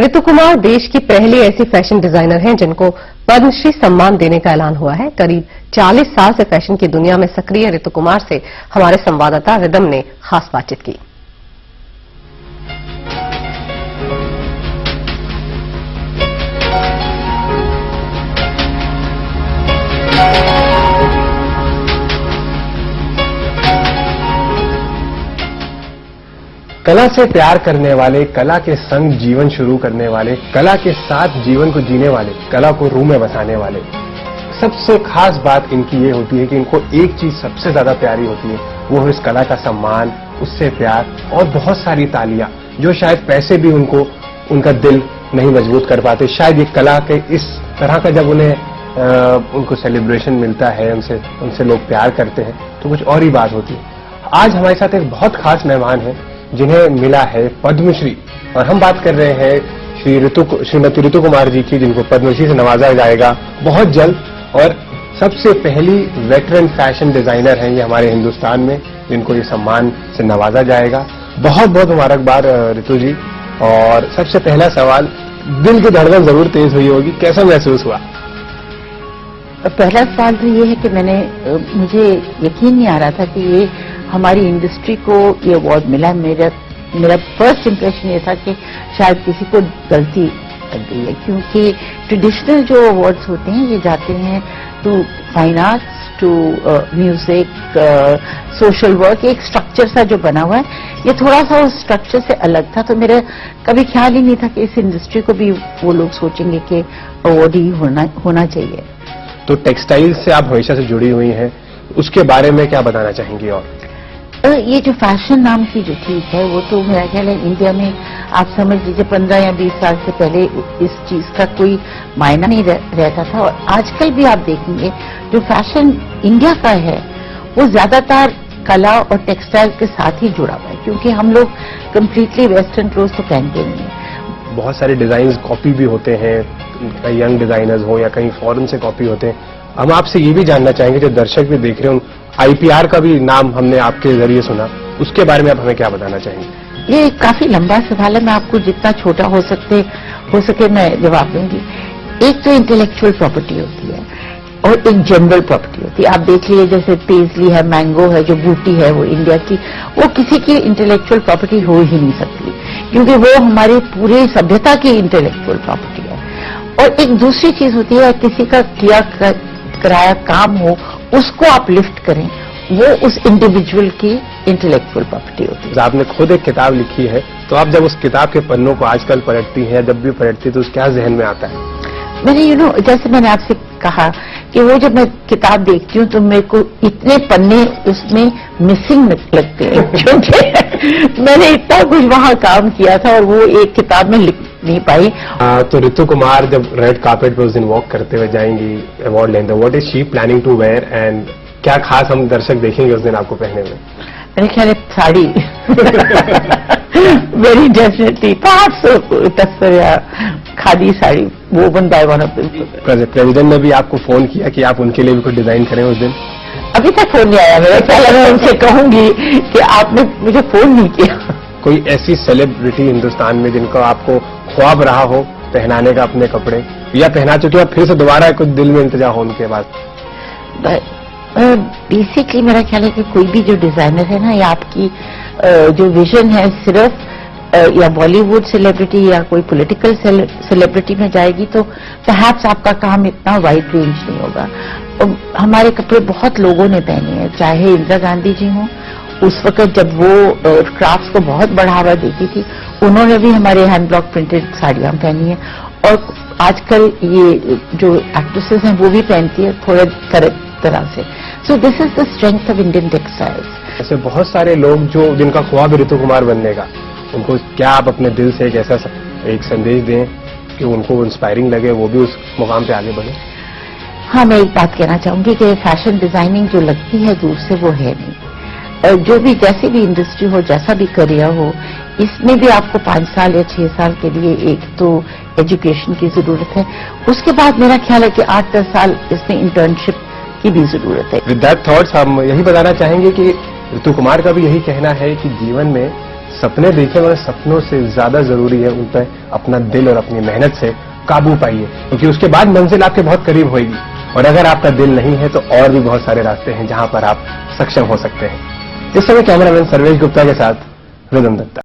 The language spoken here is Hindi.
ऋतु कुमार देश की पहली ऐसी फैशन डिजाइनर हैं जिनको पद्मश्री सम्मान देने का ऐलान हुआ है। करीब 40 साल से फैशन की दुनिया में सक्रिय ऋतु कुमार से हमारे संवाददाता रिदम ने खास बातचीत की। कला से प्यार करने वाले, कला के संग जीवन शुरू करने वाले, कला के साथ जीवन को जीने वाले, कला को रूह में बसाने वाले। सबसे खास बात इनकी ये होती है कि इनको एक चीज सबसे ज्यादा प्यारी होती है, वो है इस कला का सम्मान, उससे प्यार और बहुत सारी तालियां, जो शायद पैसे भी उनका दिल नहीं मजबूत कर पाते। शायद ये कला के इस तरह का जब उनको सेलिब्रेशन मिलता है, उनसे लोग प्यार करते हैं, तो कुछ और ही बात होती है। आज हमारे साथ एक बहुत खास मेहमान है जिन्हें मिला है पद्मश्री, और हम बात कर रहे हैं श्रीमती ऋतु कुमार जी की, जिनको पद्मश्री से नवाजा जाएगा बहुत जल्द। और सबसे पहली वेटरन फैशन डिजाइनर हैं ये हमारे हिंदुस्तान में, जिनको ये सम्मान से नवाजा जाएगा। बहुत बहुत मुबारकबाद ऋतु जी। और सबसे पहला सवाल, दिल की धड़कन जरूर तेज हुई होगी, कैसा महसूस हुआ? पहला सवाल तो ये है कि मुझे यकीन नहीं आ रहा था कि ये हमारी इंडस्ट्री को ये अवार्ड मिला। मेरा फर्स्ट इंप्रेशन ये था कि शायद किसी को गलती लग गई है, क्योंकि ट्रेडिशनल जो अवार्ड्स होते हैं ये जाते हैं to fine arts, to music, social work, एक स्ट्रक्चर सा जो बना हुआ है, ये थोड़ा सा उस स्ट्रक्चर से अलग था। तो मेरा कभी ख्याल ही नहीं था कि इस इंडस्ट्री को भी वो लोग सोचेंगे कि अवार्ड ही होना चाहिए। तो टेक्सटाइल से आप हमेशा से जुड़ी हुई हैं, उसके बारे में क्या बताना चाहेंगी? और ये जो फैशन नाम की जो चीज है, वो तो मेरा ख्याल है इंडिया में आप समझ लीजिए 15 या 20 साल से पहले इस चीज का कोई मायना नहीं रहता था। और आजकल भी आप देखेंगे जो फैशन इंडिया का है वो ज्यादातर कला और टेक्सटाइल के साथ ही जुड़ा हुआ है, क्योंकि हम लोग कंप्लीटली वेस्टर्न क्लोथ तो पहनते नहीं है। बहुत सारे डिजाइन कॉपी भी होते हैं, कहीं यंग डिजाइनर्स हो या कहीं फॉरेन से कॉपी होते हैं। हम आपसे ये भी जानना चाहेंगे, जो दर्शक भी देख रहे हैं, IPR का भी नाम हमने आपके जरिए सुना, उसके बारे में आप हमें क्या बताना चाहेंगे? ये काफी लंबा सवाल है, मैं आपको जितना छोटा हो सके मैं जवाब दूंगी। एक तो इंटेलेक्चुअल प्रॉपर्टी होती है और एक जनरल प्रॉपर्टी होती है। आप देख लीजिए जैसे पेजली है, मैंगो है, जो बूटी है वो इंडिया की, वो किसी की इंटेलेक्चुअल प्रॉपर्टी हो ही नहीं सकती, क्योंकि वो हमारी पूरी सभ्यता की इंटेलेक्चुअल प्रॉपर्टी है। और एक दूसरी चीज होती है, किसी का किया कराया काम हो, उसको आप लिफ्ट करें, वो उस इंडिविजुअल की इंटेलेक्चुअल प्रॉपर्टी होती है। आपने खुद एक किताब लिखी है, तो आप जब उस किताब के पन्नों को आजकल पलटती हैं, जब भी पलटती है, तो क्या जहन में आता है? मैंने जैसे मैंने आपसे कहा कि वो जब मैं किताब देखती हूँ तो मेरे को इतने पन्ने उसमें मिसिंग लगते हैं, क्योंकि मैंने इतना कुछ वहाँ काम किया था और वो एक किताब में लिख नहीं पाई। तो ऋतु कुमार जब रेड कार्पेट पे उस दिन वॉक करते हुए जाएंगी अवार्ड लेने, what is she planning to wear, and क्या खास हम दर्शक देखेंगे उस दिन आपको पहने हुए? मेरे ख्याल है साड़ी वेरी डेफिनेटली 500 या khadi sari woven by one of the president ने भी आपको फोन किया कि आप उनके लिए भी कुछ डिजाइन करें उस दिन? अभी तक फोन नहीं आया मेरा ख्याल है, मैं उनसे कहूंगी कि आपने मुझे फोन नहीं किया। कोई ऐसी सेलिब्रिटी हिंदुस्तान में जिनको आपको ख्वाब रहा हो पहनाने का अपने कपड़े, या पहना चुके हो फिर से दोबारा कुछ दिल में इंतजार हो उनके बाद? बेसिकली मेरा ख्याल है कि कोई भी जो डिजाइनर है ना, या आपकी जो विजन है सिर्फ या बॉलीवुड सेलिब्रिटी या कोई पॉलिटिकल सेलिब्रिटी में जाएगी, तो परहैप्स आपका काम इतना वाइड रेंज नहीं होगा। हमारे कपड़े बहुत लोगों ने पहने हैं, चाहे इंदिरा गांधी जी हों, उस वक्त जब वो क्राफ्ट्स को बहुत बढ़ावा देती थी, उन्होंने भी हमारे हैंड ब्लॉक प्रिंटेड साड़ियां पहनी है। और आजकल ये जो एक्ट्रेसेस हैं वो भी पहनती है थोड़े तरह से। So this is the strength of Indian textiles. ऐसे बहुत सारे लोग जिनका ख्वाब ऋतु कुमार बनने का, उनको क्या आप अपने दिल से एक ऐसा एक संदेश दें कि उनको इंस्पायरिंग लगे, वो भी उस मुकाम पे आगे बढ़े? हाँ, मैं एक बात कहना चाहूंगी कि फैशन डिजाइनिंग जो लगती है दूर से, वो है नहीं। जो भी जैसी भी इंडस्ट्री हो, जैसा भी करियर हो, इसमें भी आपको 5 साल या 6 साल के लिए एक तो एजुकेशन की जरूरत है, उसके बाद मेरा ख्याल है कि 8-10 साल इसमें इंटर्नशिप की भी जरूरत है। विद दैट थॉट्स हम यही बताना चाहेंगे कि ऋतु कुमार का भी यही कहना है कि जीवन में सपने देखने वाले सपनों से ज्यादा जरूरी है उन पर अपना दिल और अपनी मेहनत से काबू पाइए, क्योंकि उसके बाद मंजिल आपके बहुत करीब होगी। और अगर आपका दिल नहीं है तो और भी बहुत सारे रास्ते हैं जहां पर आप सक्षम हो सकते हैं। इस समय कैमरामैन सर्वेश गुप्ता के साथ रिदम दत्ता।